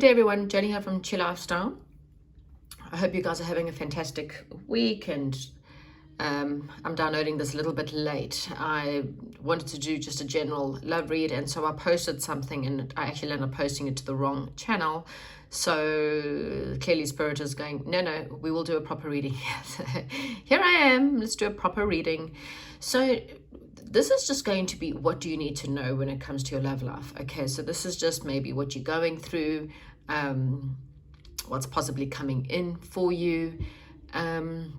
day everyone, Jenny here from Chill Lifestyle. I hope you guys are having a fantastic week, and I'm downloading this a little bit late. I wanted to do just a general love read, and so I posted something and I actually ended up posting it to the wrong channel. So clearly Spirit is going, no, we will do a proper reading. Here I am, let's do a proper reading. So this is just going to be what do you need to know when it comes to your love life. Okay, so this is just maybe what you're going through, what's possibly coming in for you, and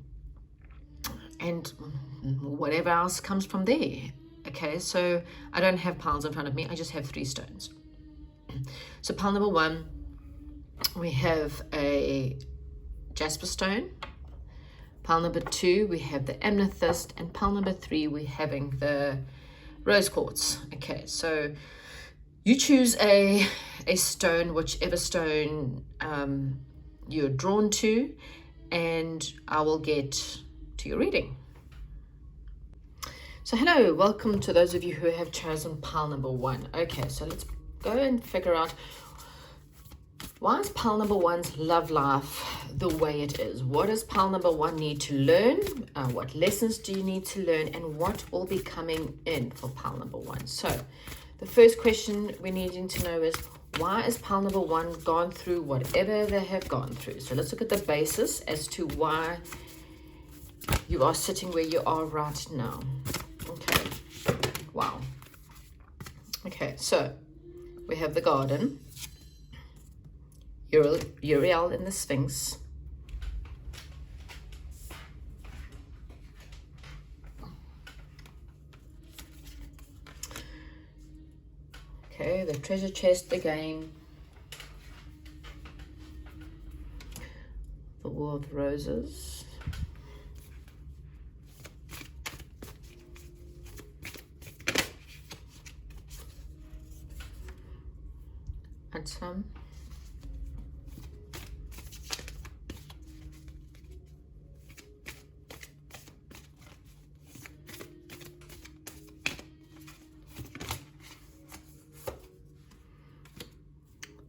whatever else comes from there. Okay, so I don't have piles in front of me, I just have 3 stones. So pile number 1, we have a jasper stone. Pile number 2, we have the amethyst, and pile number 3, we're having the rose quartz. Okay, so you choose a stone, whichever stone you're drawn to, and I will get to your reading. So hello, welcome to those of you who have chosen pile number 1. Okay, so let's go and figure out, why is pile number 1's love life the way it is? What does pile number 1 need to learn? What lessons do you need to learn? And what will be coming in for pile number 1? So the first question we're needing to know is, why is pile number 1 gone through whatever they have gone through? So let's look at the basis as to why you are sitting where you are right now. Okay, wow. Okay, so we have the garden, Uriel in the Sphinx, okay, the treasure chest again, the War of Roses, and some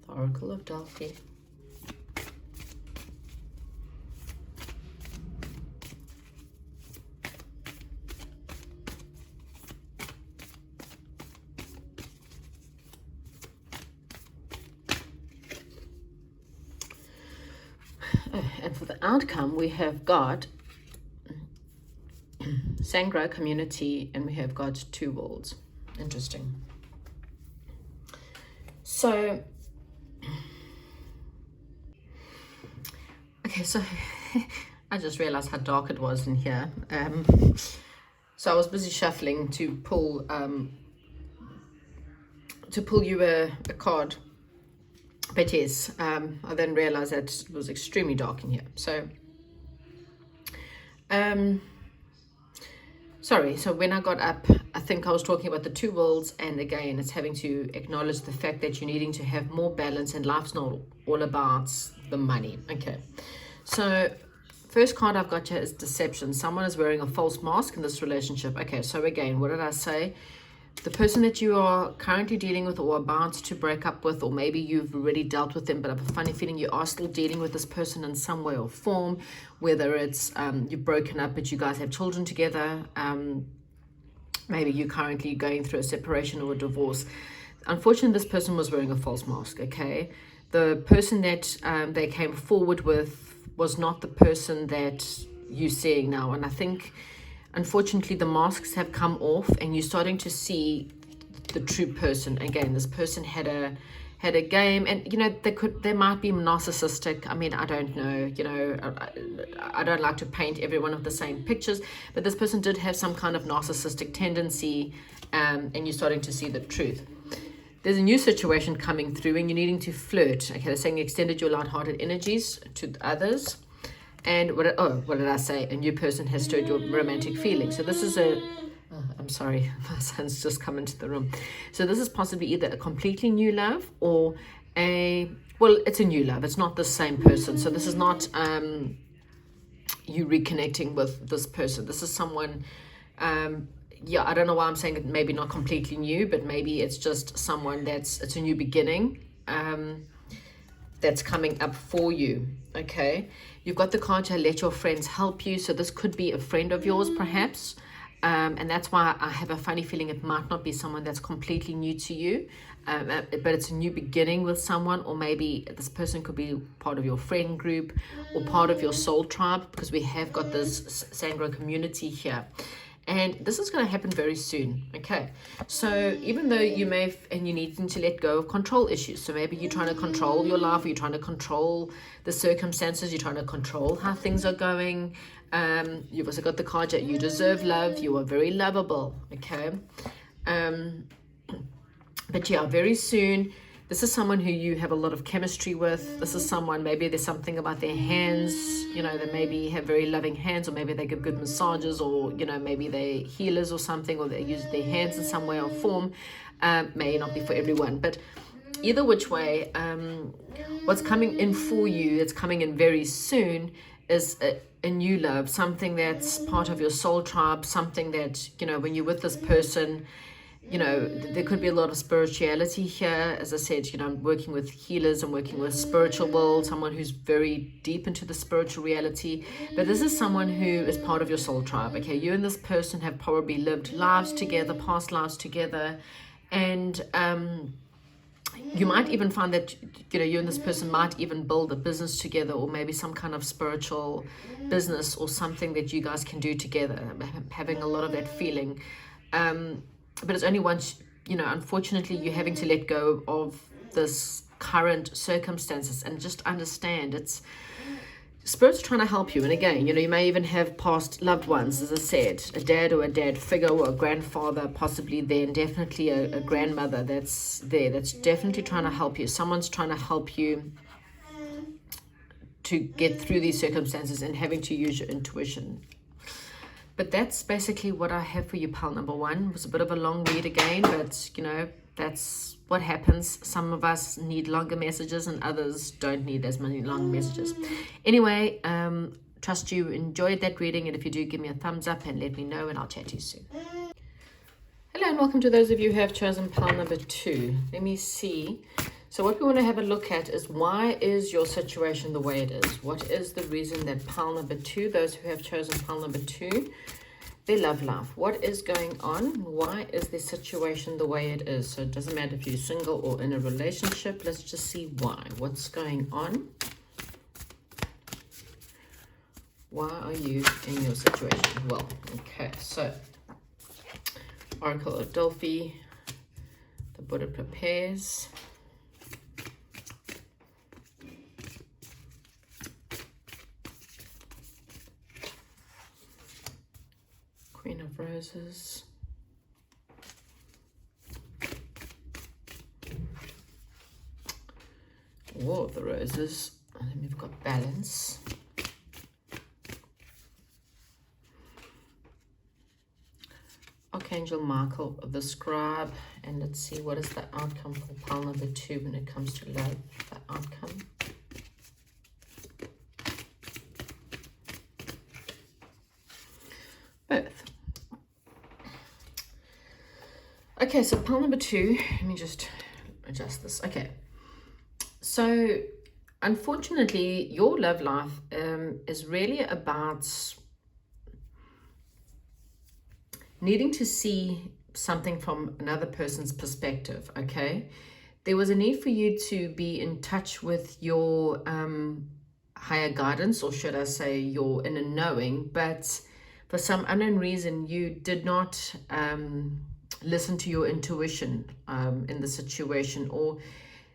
Oracle of Delphi, and for the outcome we have got Sangha community, and we have got 2 worlds. Interesting. So okay, so I just realized how dark it was in here. So I was busy shuffling to pull you a card, but yes, I then realized that it was extremely dark in here. So sorry, so when I got up, I think I was talking about the 2 worlds, and again, it's having to acknowledge the fact that you're needing to have more balance, and life's not all about the money. Okay, so first card I've got here is deception. Someone is wearing a false mask in this relationship. Okay, so again, what did I say? The person that you are currently dealing with or about to break up with, or maybe you've already dealt with them, but I have a funny feeling you are still dealing with this person in some way or form, whether it's you've broken up but you guys have children together, maybe you're currently going through a separation or a divorce. Unfortunately, this person was wearing a false mask. Okay, the person that they came forward with was not the person that you're seeing now, and I think unfortunately the masks have come off and you're starting to see the true person. Again, this person had a game, and you know, they might be narcissistic. I mean, I don't know, you know, I don't like to paint everyone with the same pictures, but this person did have some kind of narcissistic tendency, and you're starting to see the truth. There's a new situation coming through and you're needing to flirt. Okay, they're saying extended your light-hearted energies to others. And what did I say? A new person has stirred your romantic feelings. So this is I'm sorry, my son's just come into the room. So this is possibly either a completely new love or it's a new love. It's not the same person. So this is not you reconnecting with this person. This is someone, I don't know why I'm saying it, maybe not completely new, but maybe it's just someone it's a new beginning. that's coming up for you. Okay, you've got the card here, let your friends help you. So this could be a friend of yours perhaps, and that's why I have a funny feeling it might not be someone that's completely new to you, but it's a new beginning with someone, or maybe this person could be part of your friend group or part of your soul tribe, because we have got this Sangro community here. And this is going to happen very soon. Okay, so even though you may and you need to let go of control issues, so maybe you're trying to control your life, or you're trying to control the circumstances, you're trying to control how things are going. You've also got the card that you deserve love, you are very lovable. Okay, but yeah, very soon this is someone who you have a lot of chemistry with. This is someone, maybe there's something about their hands, you know, they maybe have very loving hands, or maybe they give good massages, or, you know, maybe they're healers or something, or they use their hands in some way or form. May not be for everyone, but either which way, what's coming in for you, it's coming in very soon, is a new love, something that's part of your soul tribe, something that, you know, when you're with this person, you know, there could be a lot of spirituality here. As I said, you know, I'm working with healers, I'm working with spiritual world, someone who's very deep into the spiritual reality. But this is someone who is part of your soul tribe. Okay, you and this person have probably lived lives together, past lives together, and you might even find that, you know, you and this person might even build a business together, or maybe some kind of spiritual business or something that you guys can do together. I'm having a lot of that feeling. But it's only once, you know, unfortunately, you're having to let go of this current circumstances, and just understand it's Spirit's trying to help you. And again, you know, you may even have past loved ones, as I said, a dad or a dad figure, or a grandfather possibly there, and definitely a grandmother that's there, that's definitely trying to help you. Someone's trying to help you to get through these circumstances and having to use your intuition. But that's basically what I have for you, pal number one. It was a bit of a long read again, but, you know, that's what happens. Some of us need longer messages and others don't need as many long messages. Anyway, trust you enjoyed that reading, and if you do, give me a thumbs up and let me know, and I'll chat to you soon. Hello and welcome to those of you who have chosen pile number 2. Let me see. So what we want to have a look at is, why is your situation the way it is? What is the reason that pile number 2, those who have chosen pile number 2, their love life, what is going on? Why is their situation the way it is? So it doesn't matter if you're single or in a relationship. Let's just see why. What's going on? Why are you in your situation? Well, okay, so Oracle of Delphi, the Buddha prepares. Queen of Roses. War of the Roses. And then we've got Balance. Archangel Michael of the Scribe. And let's see, what is the outcome for pile number 2 when it comes to love? The outcome. Both. Okay, so pile number 2, let me just adjust this. Okay, so unfortunately, your love life is really about needing to see something from another person's perspective. Okay, there was a need for you to be in touch with your higher guidance, or should I say your inner knowing, but for some unknown reason you did not listen to your intuition in the situation, or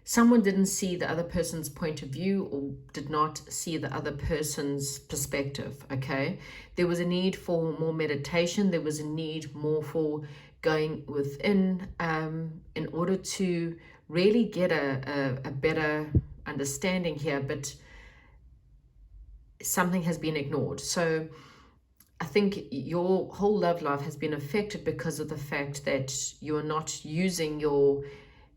someone didn't see the other person's point of view, or did not see the other person's perspective. Okay, there was a need for more meditation, there was a need more for going within in order to really get a better understanding here, but something has been ignored. So I think your whole love life has been affected because of the fact that you're not using your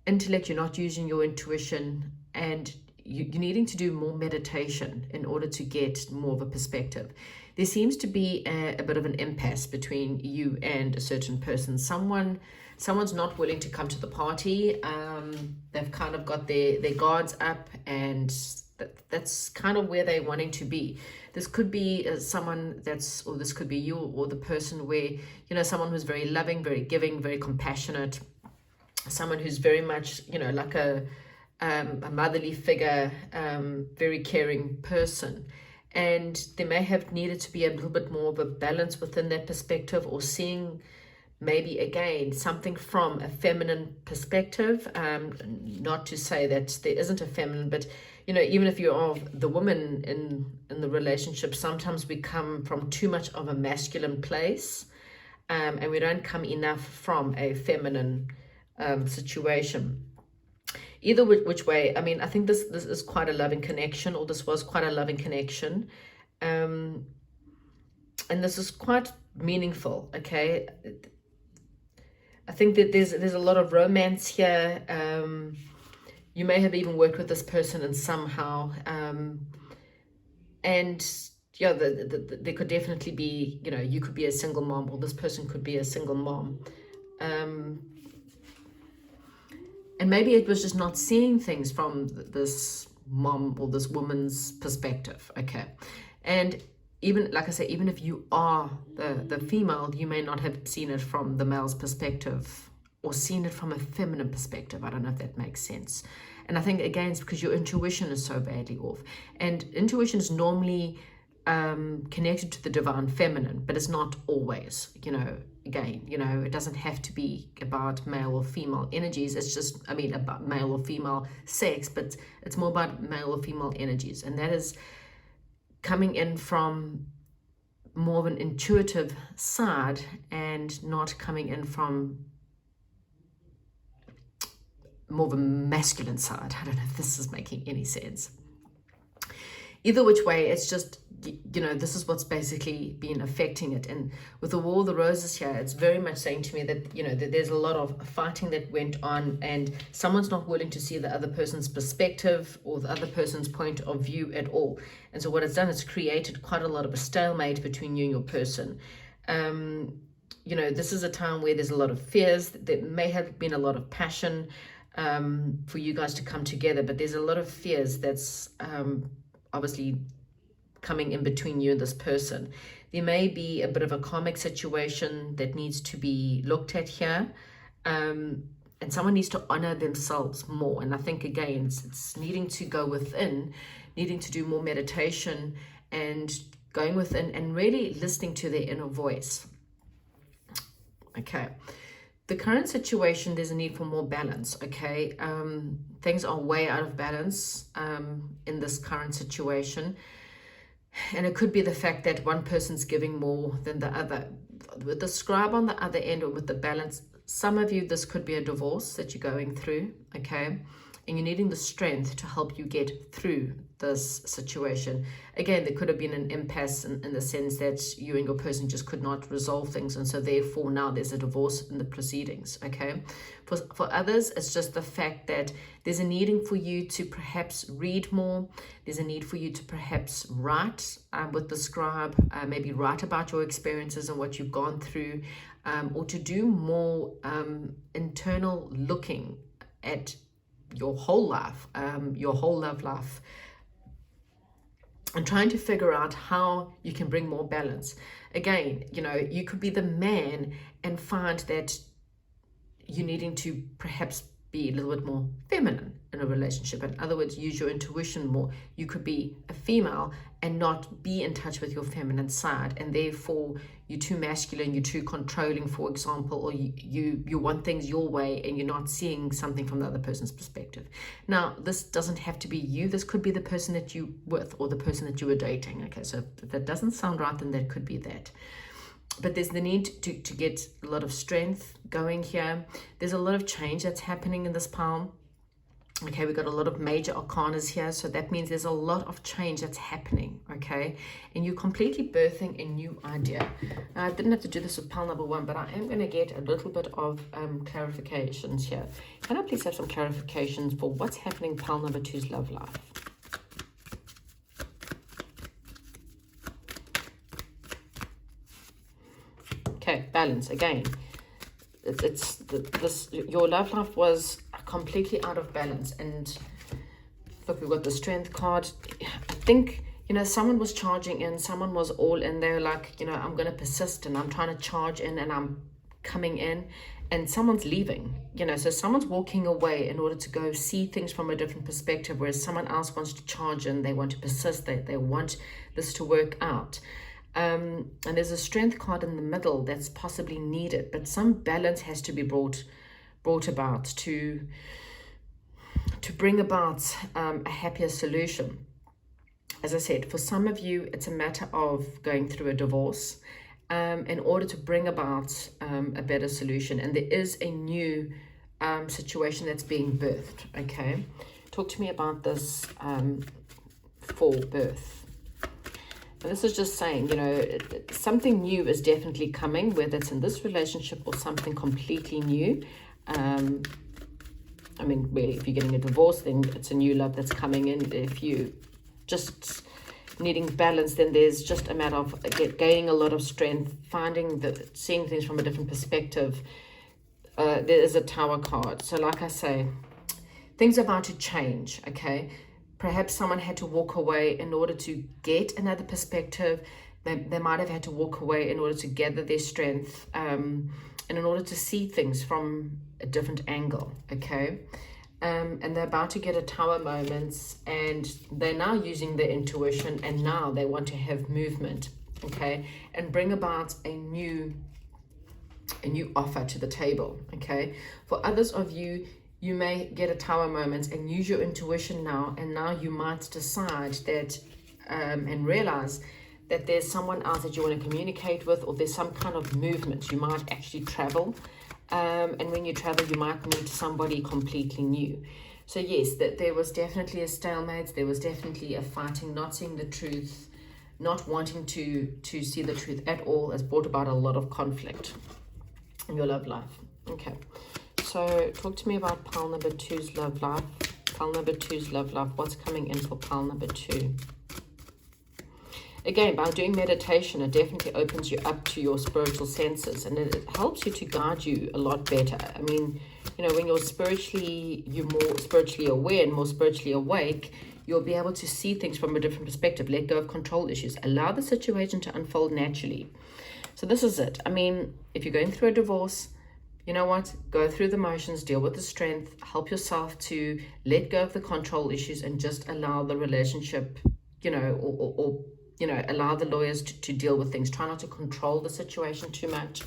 intellect, you're not using your intuition, and you're needing to do more meditation in order to get more of a perspective. There seems to be a bit of an impasse between you and a certain person. Someone's not willing to come to the party. They've kind of got their guards up, and that's kind of where they're wanting to be. This could be someone or this could be you, or the person where, someone who's very loving, very giving, very compassionate, someone who's very much, like a motherly figure, very caring person. And they may have needed to be a little bit more of a balance within that perspective, or seeing maybe again something from a feminine perspective. Not to say that there isn't a feminine, but even if you are the woman in the relationship, sometimes we come from too much of a masculine place, and we don't come enough from a feminine situation. Either which way, I think this is quite a loving connection, or this was quite a loving connection, and this is quite meaningful. Okay, I think that there's a lot of romance here. You may have even worked with this person and somehow, and yeah, there could definitely be, you could be a single mom, or this person could be a single mom. And maybe it was just not seeing things from this mom or this woman's perspective. Okay. And even, like I say, even if you are the female, you may not have seen it from the male's perspective, or seen it from a feminine perspective. I don't know if that makes sense. And I think, again, it's because your intuition is so badly off. And intuition is normally connected to the divine feminine, but it's not always, again, it doesn't have to be about male or female energies. It's just, about male or female sex, but it's more about male or female energies. And that is coming in from more of an intuitive side, and not coming in from more of a masculine side. I don't know if this is making any sense. Either which way, it's just, this is what's basically been affecting it. And with the War of the Roses here, it's very much saying to me that, that there's a lot of fighting that went on, and someone's not willing to see the other person's perspective or the other person's point of view at all. And so what it's done is created quite a lot of a stalemate between you and your person. This is a time where there's a lot of fears. There may have been a lot of passion for you guys to come together, but there's a lot of fears that's obviously coming in between you and this person. There may be a bit of a karmic situation that needs to be looked at here, and someone needs to honor themselves more. And I think, again, it's needing to go within, needing to do more meditation, and going within and really listening to their inner voice. Okay. The current situation, there's a need for more balance. Okay. Things are way out of balance in this current situation. And it could be the fact that one person's giving more than the other. With the scribe on the other end, or with the balance, some of you, this could be a divorce that you're going through, okay? And you're needing the strength to help you get through this situation. Again, there could have been an impasse in the sense that you and your person just could not resolve things. And so therefore now there's a divorce in the proceedings, okay? For others, it's just the fact that there's a needing for you to perhaps read more. There's a need for you to perhaps write with the scribe, maybe write about your experiences and what you've gone through, or to do more internal looking at your whole life, your whole love life, and trying to figure out how you can bring more balance. Again, you could be the man and find that you're needing to perhaps be a little bit more feminine in a relationship. In other words, use your intuition more. You could be a female and not be in touch with your feminine side, and therefore you're too masculine, you're too controlling, for example, or you want things your way and you're not seeing something from the other person's perspective. Now, this doesn't have to be you. This could be the person that you with, or the person that you were dating. Okay, so if that doesn't sound right, then that could be that. But there's the need to get a lot of strength going here. There's a lot of change that's happening in this palm. Okay, we've got a lot of major arcanas here, so that means there's a lot of change that's happening, okay? And you're completely birthing a new idea. Now, I didn't have to do this with pile number 1, but I am going to get a little bit of clarifications here. Can I please have some clarifications for what's happening in pile number 2's love life? Okay, balance again. Your love life was completely out of balance. And look, we've got the Strength card. I think, someone was charging in, someone was all in. They're like, I'm going to persist and I'm trying to charge in and I'm coming in, and someone's leaving, so someone's walking away in order to go see things from a different perspective, whereas someone else wants to charge in, they want to persist, they want this to work out. And there's a Strength card in the middle that's possibly needed, but some balance has to be brought about to bring about a happier solution. As I said, for some of you, it's a matter of going through a divorce in order to bring about a better solution. And there is a new situation that's being birthed, okay? Talk to me about this for birth. And this is just saying, something new is definitely coming, whether it's in this relationship or something completely new. Really, if you're getting a divorce, then it's a new love that's coming in. If you just needing balance, then there's just a matter of gaining a lot of strength, seeing things from a different perspective. There is a Tower card. So like I say, things are about to change, okay? Perhaps someone had to walk away in order to get another perspective. They might have had to walk away in order to gather their strength and in order to see things from a different angle, okay? And they're about to get a Tower moments, and they're now using their intuition, and now they want to have movement, okay? And bring about a new offer to the table, okay? For others of you, you may get a Tower moment and use your intuition now, and now you might decide that and realize that there's someone else that you want to communicate with, or there's some kind of movement. You might actually travel, and when you travel, you might meet somebody completely new. So yes, that there was definitely a stalemate. There was definitely a fighting, not seeing the truth, not wanting to see the truth at all, has brought about a lot of conflict in your love life. Okay. So talk to me about pile number 2's love life. Pile number 2's love life. What's coming in for pile number 2? Again, by doing meditation, it definitely opens you up to your spiritual senses, and it helps you to guide you a lot better. I mean, when you're more spiritually aware and more spiritually awake, you'll be able to see things from a different perspective. Let go of control issues. Allow the situation to unfold naturally. So this is it. I mean, if you're going through a divorce, you know what? Go through the motions, deal with the strength, help yourself to let go of the control issues, and just allow the relationship, allow the lawyers to deal with things. Try not to control the situation too much,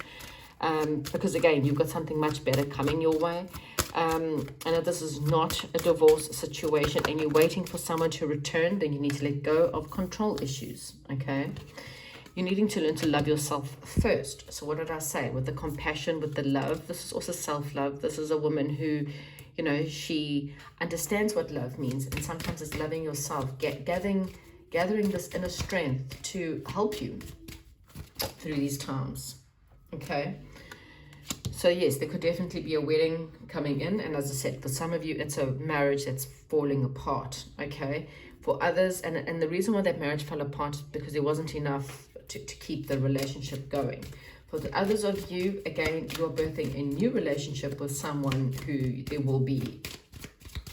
because again, you've got something much better coming your way. And if this is not a divorce situation and you're waiting for someone to return, then you need to let go of control issues, okay? You're needing to learn to love yourself first. So what did I say? With the compassion, with the love, this is also self-love. This is a woman who, she understands what love means. And sometimes it's loving yourself, gathering this inner strength to help you through these times, okay? So yes, there could definitely be a wedding coming in. And as I said, for some of you, it's a marriage that's falling apart, okay? For others, and the reason why that marriage fell apart is because there wasn't enough to keep the relationship going. For the others of you, again, you're birthing a new relationship with someone who there will be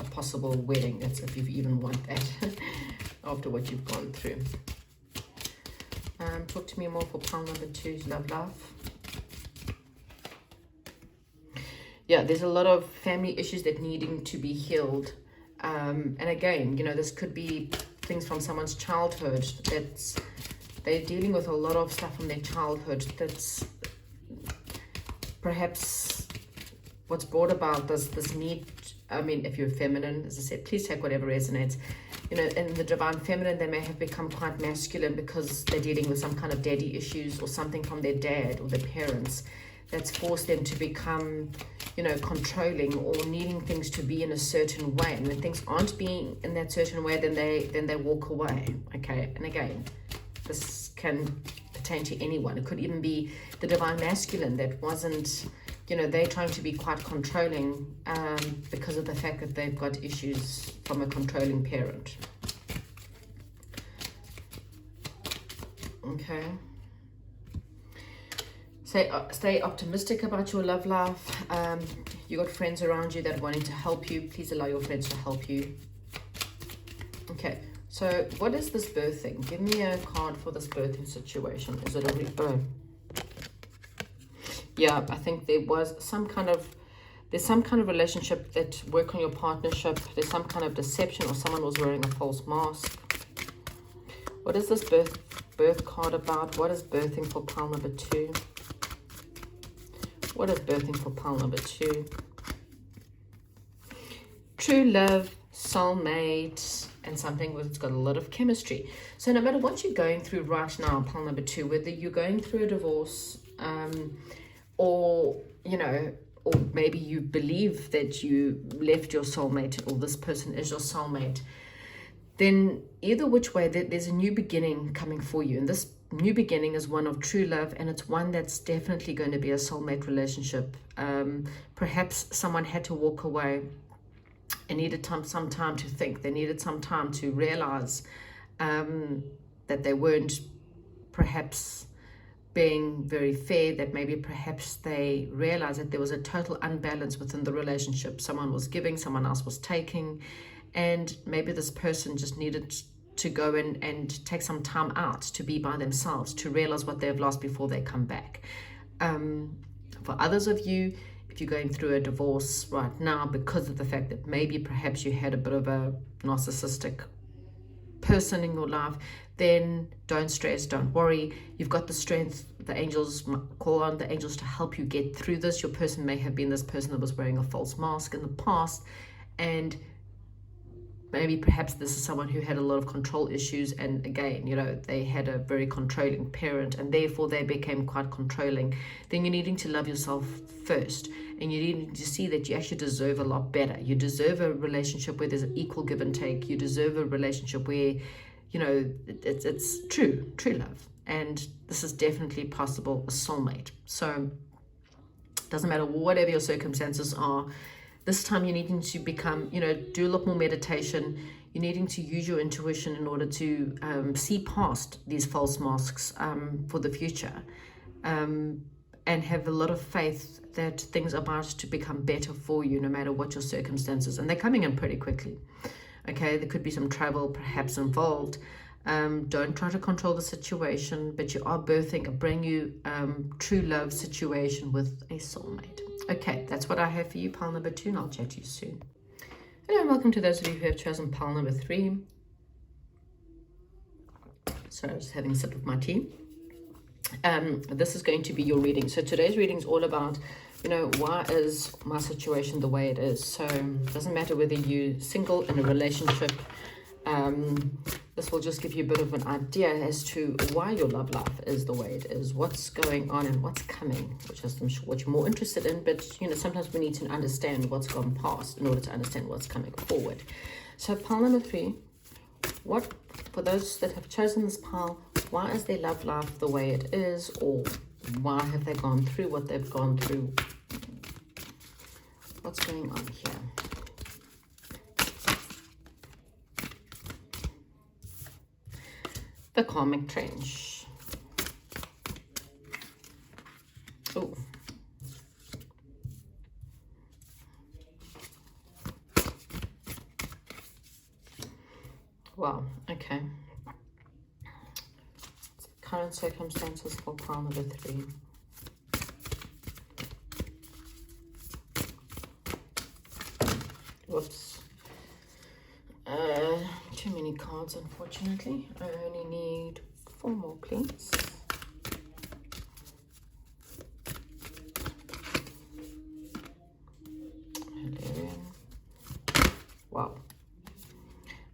a possible wedding. That's if you even want that after what you've gone through. Talk to me more for pile number 2's love life. Yeah, there's a lot of family issues that needing to be healed. And again, this could be things from someone's childhood that's they're dealing with a lot of stuff from their childhood that's perhaps what's brought about this need. I mean, if you're feminine, as I said, please take whatever resonates. In the divine feminine, they may have become quite masculine because they're dealing with some kind of daddy issues or something from their dad or their parents that's forced them to become, controlling or needing things to be in a certain way. And when things aren't being in that certain way, then they walk away, okay? And again, this can pertain to anyone. It could even be the divine masculine that wasn't, they're trying to be quite controlling because of the fact that they've got issues from a controlling parent. Okay. Stay optimistic about your love life. You got friends around you that are wanting to help you. Please allow your friends to help you. Okay, so what is this birthing? Give me a card for this birthing situation. Is it a yeah, I think there was some kind of, there's some kind of relationship that work on your partnership. There's some kind of deception, or someone was wearing a false mask. What is this birth card about? What is birthing for pile number 2? What is birthing for pile number 2? True love, soulmate, and something that's got a lot of chemistry. So no matter what you're going through right now, pile number 2, whether you're going through a divorce, or, you know, or maybe you believe that you left your soulmate, or this person is your soulmate, then either which way, there's a new beginning coming for you. And this new beginning is one of true love, and it's one that's definitely going to be a soulmate relationship. Perhaps someone had to walk away and needed some time to think. They needed some time to realize that they weren't perhaps being very fair, that maybe perhaps they realized that there was a total unbalance within the relationship. Someone was giving, someone else was taking, and maybe this person just needed to go in and take some time out to be by themselves, to realize what they've lost before they come back. For others of you, if you're going through a divorce right now because of the fact that maybe perhaps you had a bit of a narcissistic person in your life, then don't stress, don't worry. You've got the strength. The angels, call on the angels to help you get through this. Your person may have been this person that was wearing a false mask in the past, and maybe perhaps this is someone who had a lot of control issues, and again, you know, they had a very controlling parent, and therefore they became quite controlling. Then you're needing to love yourself first, and you need to see that you actually deserve a lot better. You deserve a relationship where there's an equal give and take. You deserve a relationship where, you know, it's true love, and this is definitely possible, a soulmate. So it doesn't matter whatever your circumstances are. This time you're needing to become, you know, do a lot more meditation. You're needing to use your intuition in order to see past these false masks for the future, and have a lot of faith that things are about to become better for you no matter what your circumstances. And they're coming in pretty quickly. Okay, there could be some travel perhaps involved. Don't try to control the situation, but you are birthing a brand new true love situation with a soulmate. Okay, that's what I have for you, pile number 2, and I'll chat to you soon. Hello, and welcome to those of you who have chosen pile number 3. So I was having a sip of my tea. This is going to be your reading. So today's reading is all about, you know, why is my situation the way it is? So it doesn't matter whether you're single, in a relationship. This will just give you a bit of an idea as to why your love life is the way it is, what's going on and what's coming, which is I'm sure what you're more interested in. But, you know, sometimes we need to understand what's gone past in order to understand what's coming forward. So pile number 3, what, for those that have chosen this pile, why is their love life the way it is, or why have they gone through what they've gone through? What's going on here? The karmic trench. Oh. Wow, okay. Current circumstances for pile number 3. Whoops. Too many cards, unfortunately. I only need 4 more, please. Hello. Wow.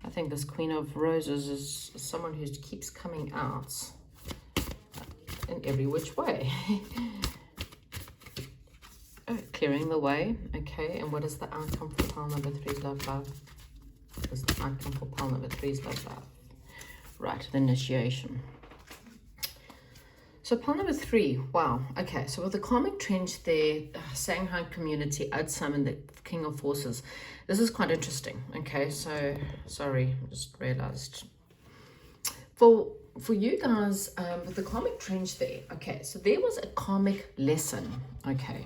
I think this Queen of Roses is someone who keeps coming out in every which way. Clearing the way. Okay, and what is the outcome for pile number 3's love life? What is the outcome for pile number 3's love life? Right, the initiation. So pile number 3, wow. Okay, so with the karmic trench there, Shanghai community, Adsum, and the King of Forces. This is quite interesting. Okay, so sorry, I just realized. For for you guys, with the karmic trench there, okay, so there was a karmic lesson, okay.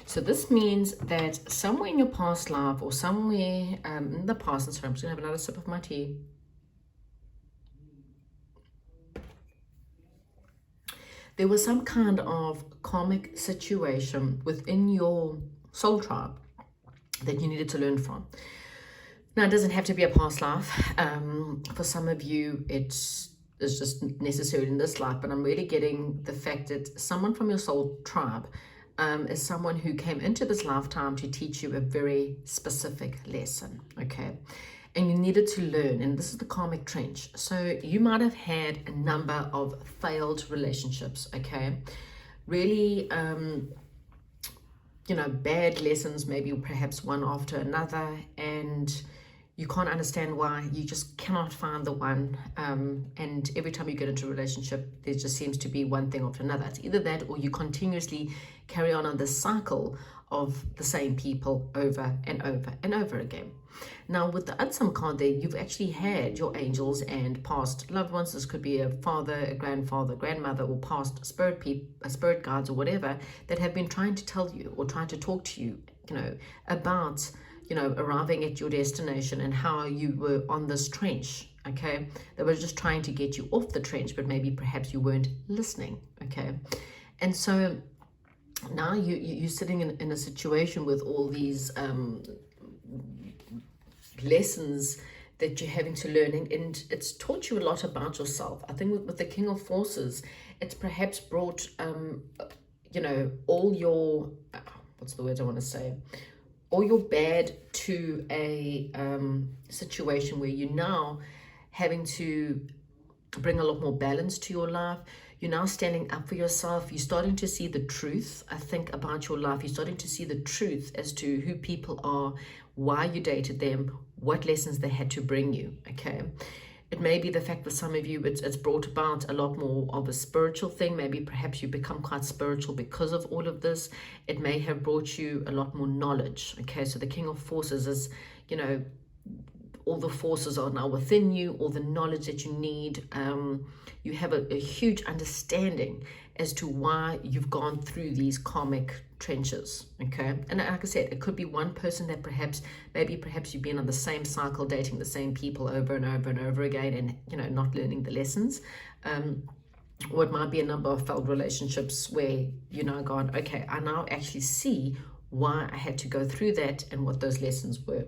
So this means that somewhere in your past life or somewhere in the past, and sorry, I'm just going to have another sip of my tea. There was some kind of karmic situation within your soul tribe that you needed to learn from. Now, it doesn't have to be a past life. For some of you, it's just necessary in this life, but I'm really getting the fact that someone from your soul tribe is someone who came into this lifetime to teach you a very specific lesson, okay? And you needed to learn, and this is the karmic trench. So you might have had a number of failed relationships, okay? Really, bad lessons, maybe perhaps one after another, and you can't understand why. You just cannot find the one, and every time you get into a relationship, there just seems to be one thing after another. It's either that or you continuously carry on this cycle of the same people over and over and over again. Now, with the Atsam card there, you've actually had your angels and past loved ones. This could be a father, a grandfather, grandmother, or past spirit guides or whatever that have been trying to tell you or trying to talk to you, about, arriving at your destination and how you were on this trench, okay? They were just trying to get you off the trench, but maybe perhaps you weren't listening, okay? And so now you're sitting in a situation with all these lessons that you're having to learn, and it's taught you a lot about yourself. I think with the King of Forces, it's perhaps brought all your what's the word I want to say, all your bad to a situation where you're now having to bring a lot more balance to your life. You're now standing up for yourself. You're starting to see the truth, I think, about your life. You're starting to see the truth as to who people are, why you dated them, what lessons they had to bring you, okay? It may be the fact that some of you, it's brought about a lot more of a spiritual thing. Maybe perhaps you become quite spiritual because of all of this. It may have brought you a lot more knowledge, okay? So the King of Forces is, all the forces are now within you, all the knowledge that you need. You have a huge understanding as to why you've gone through these karmic trenches, okay? And like I said, it could be one person that perhaps you've been on the same cycle, dating the same people over and over and over again, and not learning the lessons. Or it might be a number of failed relationships where you're now gone, okay, I now actually see why I had to go through that and what those lessons were.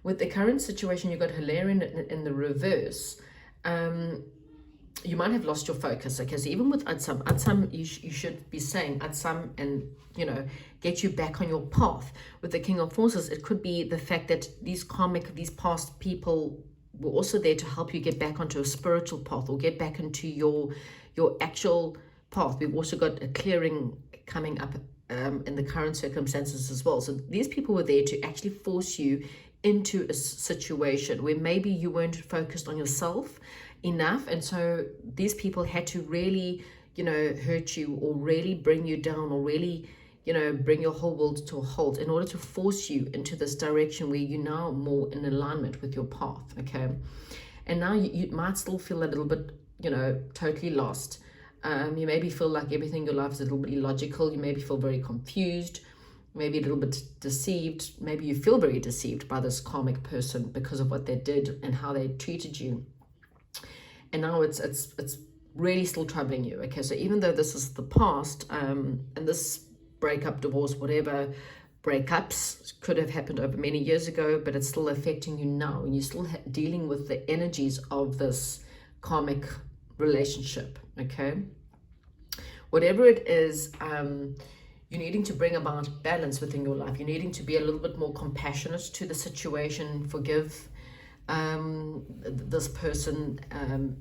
With the current situation, you've got Hilarion in the reverse. You might have lost your focus, okay? So even with Atsam, you should be saying Atsam and, get you back on your path. With the King of Forces, it could be the fact that these past people were also there to help you get back onto a spiritual path or get back into your actual path. We've also got a clearing coming up in the current circumstances as well. So these people were there to actually force you into a situation where maybe you weren't focused on yourself enough, and so these people had to really hurt you or really bring you down or really bring your whole world to a halt in order to force you into this direction where you're now more in alignment with your path, okay? And now you might still feel a little bit totally lost. You maybe feel like everything in your life is a little bit illogical. You maybe feel very confused, maybe a little bit deceived. Maybe you feel very deceived by this karmic person because of what they did and how they treated you. And now it's really still troubling you, okay? So even though this is the past, and this breakup, divorce, whatever, breakups could have happened over many years ago, but it's still affecting you now, and you're still dealing with the energies of this karmic relationship, okay? Whatever it is, you're needing to bring about balance within your life. You're needing to be a little bit more compassionate to the situation, forgive this person,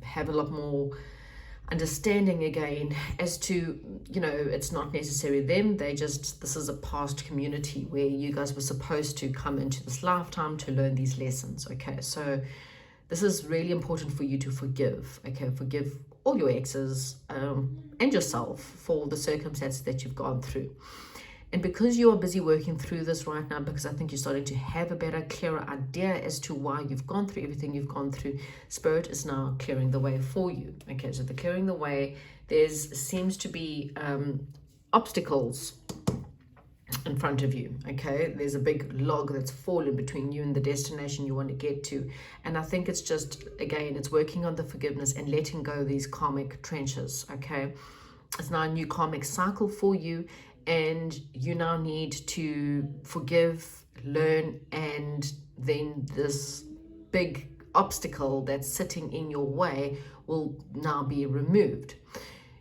have a lot more understanding again as to, it's not necessarily them. This is a past community where you guys were supposed to come into this lifetime to learn these lessons, okay? So this is really important for you to forgive, okay? Forgive all your exes and yourself for the circumstances that you've gone through. And because you are busy working through this right now, because I think you're starting to have a better, clearer idea as to why you've gone through everything you've gone through, Spirit is now clearing the way for you. Okay, so the clearing the way, seems to be obstacles in front of you. Okay, there's a big log that's fallen between you and the destination you want to get to. And I think it's just, again, it's working on the forgiveness and letting go of these karmic trenches. Okay, it's now a new karmic cycle for you. And you now need to forgive, learn, and then this big obstacle that's sitting in your way will now be removed.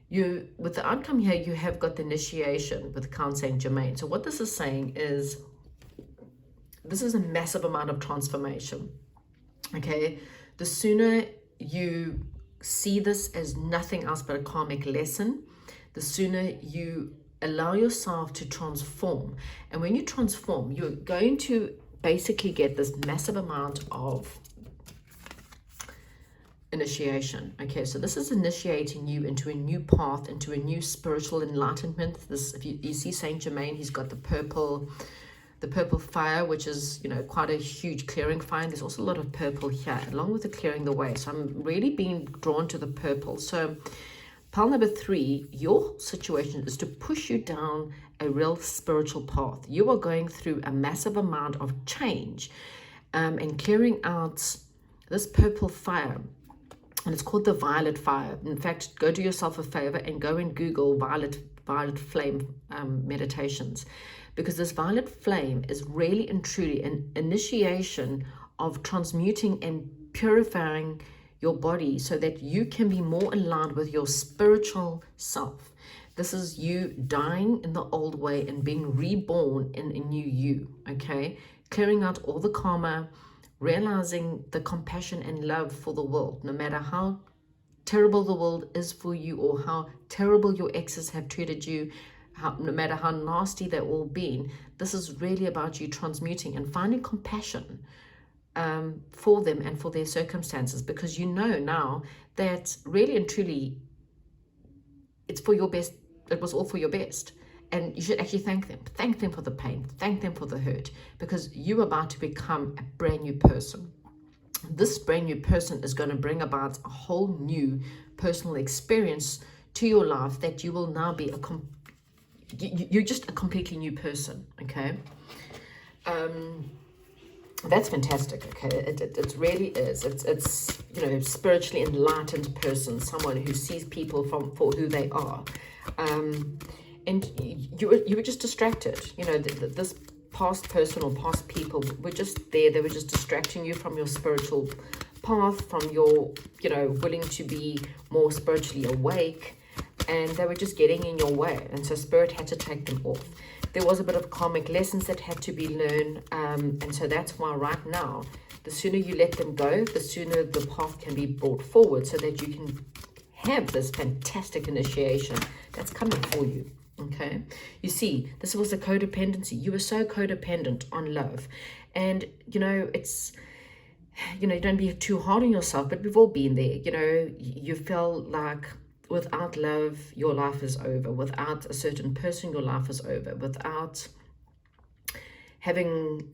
With the outcome here, you have got the initiation with Count Saint Germain. So what this is saying is, this is a massive amount of transformation. Okay, the sooner you see this as nothing else but a karmic lesson, the sooner you allow yourself to transform. And when you transform, you're going to basically get this massive amount of initiation. Okay, so this is initiating you into a new path, into a new spiritual enlightenment. This, if you see Saint Germain, he's got the purple fire, which is, you know, quite a huge clearing fire. There's also a lot of purple here, along with the clearing the way. So I'm really being drawn to the purple. So pile number 3, your situation is to push you down a real spiritual path. You are going through a massive amount of change and clearing out this purple fire. And it's called the violet fire. In fact, go do yourself a favor and go and Google violet flame meditations. Because this violet flame is really and truly an initiation of transmuting and purifying your body so that you can be more aligned with your spiritual self. This is you dying in the old way and being reborn in a new you. Okay, clearing out all the karma, realizing the compassion and love for the world, no matter how terrible the world is for you or how terrible your exes have treated you, no matter how nasty they've all been. This is really about you transmuting and finding compassion for them and for their circumstances, because you know now that really and truly it's for your best. It was all for your best, and you should actually thank them for the pain, thank them for the hurt, because you're about to become a brand new person. This brand new person is going to bring about a whole new personal experience to your life, that you will now be you're just a completely new person. Okay, that's fantastic. Okay, it really is. It's you know, spiritually enlightened person, someone who sees people for who they are, and you were just distracted. You know, this past person or past people were just there. They were just distracting you from your spiritual path, from your, you know, willing to be more spiritually awake, and they were just getting in your way. And so Spirit had to take them off. There was a bit of karmic lessons that had to be learned, and so that's why right now, the sooner you let them go, the sooner the path can be brought forward, so that you can have this fantastic initiation that's coming for you. Okay, you see, this was a codependency. You were so codependent on love, and you know, it's, you know, don't be too hard on yourself, but we've all been there. You know, you feel like without love, your life is over. Without a certain person, your life is over. Without having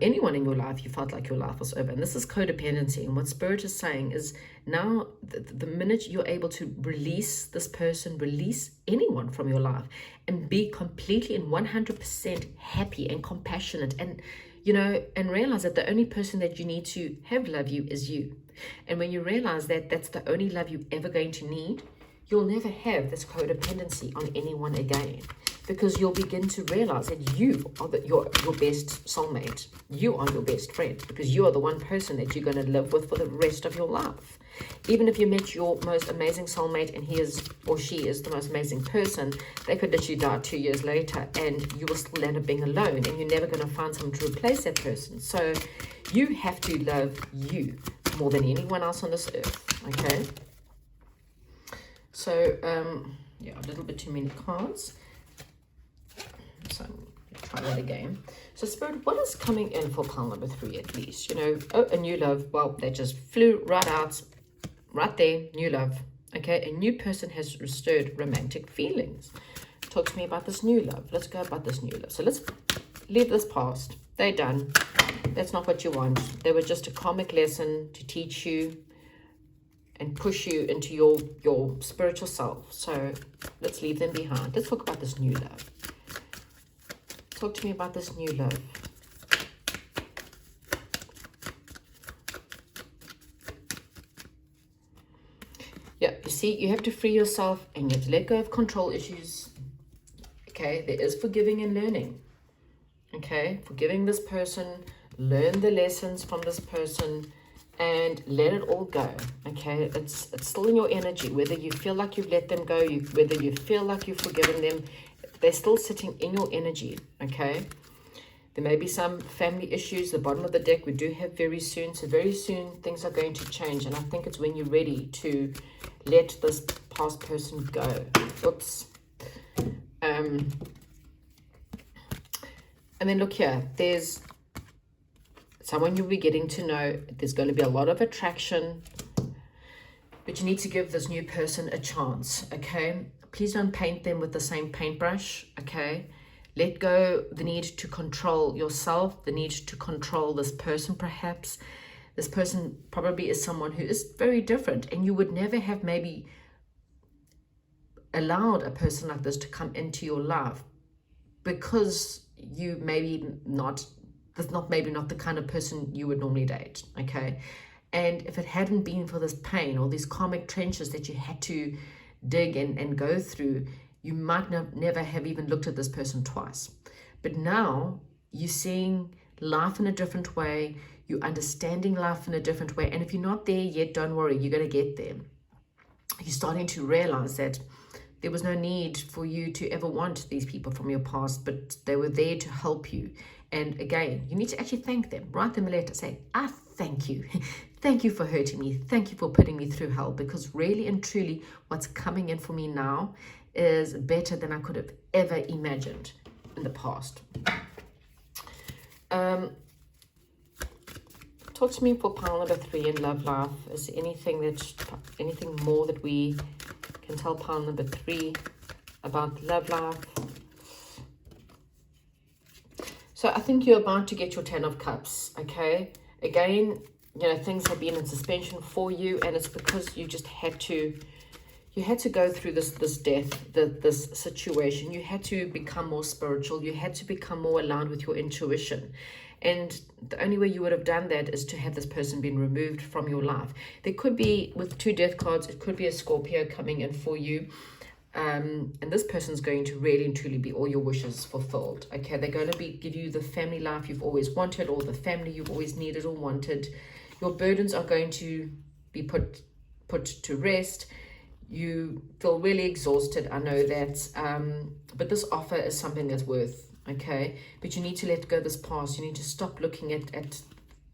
anyone in your life, you felt like your life was over. And this is codependency. And what Spirit is saying is, now the minute you're able to release this person, release anyone from your life, and be completely and 100% happy and compassionate, and you know, and realize that the only person that you need to have love you is you. And when you realize that that's the only love you're ever going to need, you'll never have this codependency on anyone again, because you'll begin to realize that you are your best soulmate. You are your best friend, because you are the one person that you're going to live with for the rest of your life. Even if you met your most amazing soulmate and he is or she is the most amazing person, they could literally die 2 years later and you will still end up being alone, and you're never going to find someone to replace that person. So you have to love you more than anyone else on this earth. Okay, so yeah, a little bit too many cards, so try that again. So Spirit, what is coming in for pile number 3 at least? You know, oh, a new love. Well, that just flew right out, right there. New love. Okay, a new person has restored romantic feelings. Talk to me about this new love. Let's go about this new love. So let's leave this past. They're done. That's not what you want. They were just a karmic lesson to teach you and push you into your spiritual self. So let's leave them behind. Let's talk about this new love. Talk to me about this new love. Yeah, you see, you have to free yourself and you have to let go of control issues. Okay, there is forgiving and learning. Okay, forgiving this person, learn the lessons from this person, and let it all go. Okay, it's still in your energy, whether you feel like you've let them go, whether you feel like you've forgiven them, they're still sitting in your energy. Okay, there may be some family issues. The bottom of the deck we do have very soon. So very soon things are going to change, and I think it's when you're ready to let this past person go. Oops. And then look here, there's someone you'll be getting to know. There's going to be a lot of attraction, but you need to give this new person a chance. Okay, please don't paint them with the same paintbrush. Okay, let go the need to control yourself, the need to control this person. Perhaps this person probably is someone who is very different, and you would never have maybe allowed a person like this to come into your life because you maybe not, that's not maybe not the kind of person you would normally date. Okay, and if it hadn't been for this pain or these karmic trenches that you had to dig and go through, you might never have even looked at this person twice. But now you're seeing life in a different way, you're understanding life in a different way, and if you're not there yet, don't worry, you're going to get there. You're starting to realize that there was no need for you to ever want these people from your past, but they were there to help you. And again, you need to actually thank them. Write them a letter, say, I thank you. Thank you for hurting me. Thank you for putting me through hell, because really and truly what's coming in for me now is better than I could have ever imagined in the past. Talk to me for pile number 3 in love life. Is there anything more that we can tell pile number 3 about love life? So I think you're about to get your 10 of Cups. Okay, again, you know, things have been in suspension for you, and it's because you just had to go through this death, this situation. You had to become more spiritual. You had to become more aligned with your intuition. And the only way you would have done that is to have this person been removed from your life. There could be, with 2 death cards, it could be a Scorpio coming in for you. And this person's going to really and truly be all your wishes fulfilled. Okay, they're going to give you the family life you've always wanted, or the family you've always needed or wanted. Your burdens are going to be put to rest. You feel really exhausted, I know that, but this offer is something that's worth, okay? But you need to let go of this past. You need to stop looking at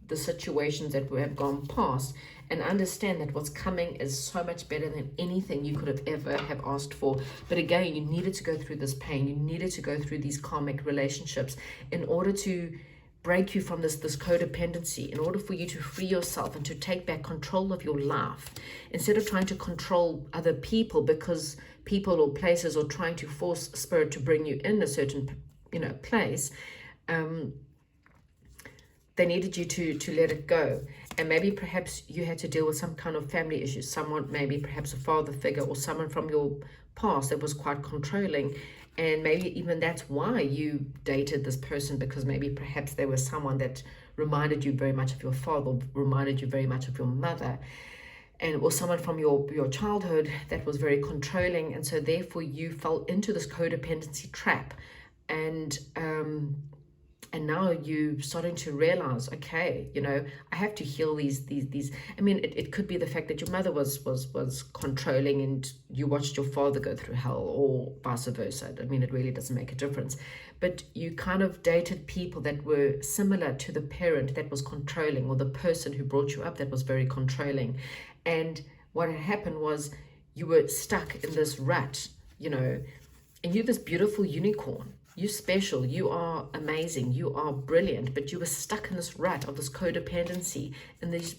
the situations that have gone past and understand that what's coming is so much better than anything you could have ever have asked for. But again, you needed to go through this pain. You needed to go through these karmic relationships in order to break you from this codependency, in order for you to free yourself and to take back control of your life, instead of trying to control other people, because people or places are trying to force spirit to bring you in a certain, place. They needed you to let it go. And maybe perhaps you had to deal with some kind of family issues, someone, maybe perhaps a father figure or someone from your past that was quite controlling. And maybe even that's why you dated this person, because maybe perhaps there was someone that reminded you very much of your father, reminded you very much of your mother, or someone from your childhood that was very controlling. And so therefore you fell into this codependency trap. And now you're starting to realize, okay, I have to heal these. I mean, it could be the fact that your mother was controlling and you watched your father go through hell, or vice versa. I mean, it really doesn't make a difference. But you kind of dated people that were similar to the parent that was controlling, or the person who brought you up that was very controlling. And what had happened was you were stuck in this rut, and you're this beautiful unicorn. You're special, you are amazing, you are brilliant, but you were stuck in this rut of this codependency, in these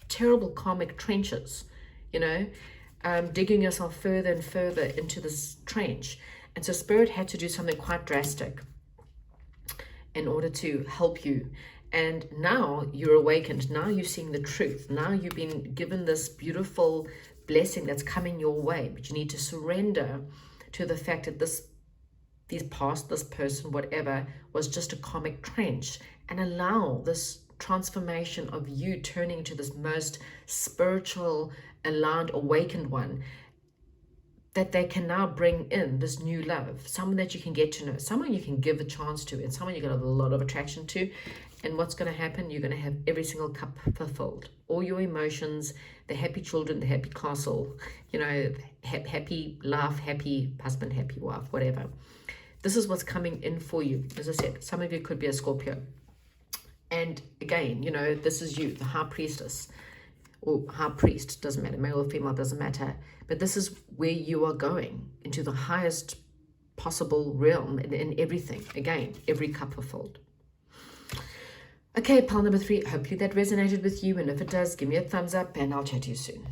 terrible karmic trenches, digging yourself further and further into this trench. And so Spirit had to do something quite drastic in order to help you. And now you're awakened. Now you're seeing the truth. Now you've been given this beautiful blessing that's coming your way. But you need to surrender to the fact that this person, whatever, was just a karmic trench, and allow this transformation of you turning into this most spiritual, aligned, awakened one, that they can now bring in this new love, someone that you can get to know, someone you can give a chance to, and someone you got a lot of attraction to. And what's going to happen? You're going to have every single cup fulfilled. All your emotions, the happy children, the happy castle, you know, happy laugh, happy husband, happy wife, whatever. This is what's coming in for you. As I said, some of you could be a Scorpio. And again, you know, this is you, the high priestess, or high priest, doesn't matter, male or female, doesn't matter. But this is where you are going, into the highest possible realm in everything. Again, every cup fulfilled. Okay, pile number 3, hopefully that resonated with you. And if it does, give me a thumbs up and I'll chat to you soon.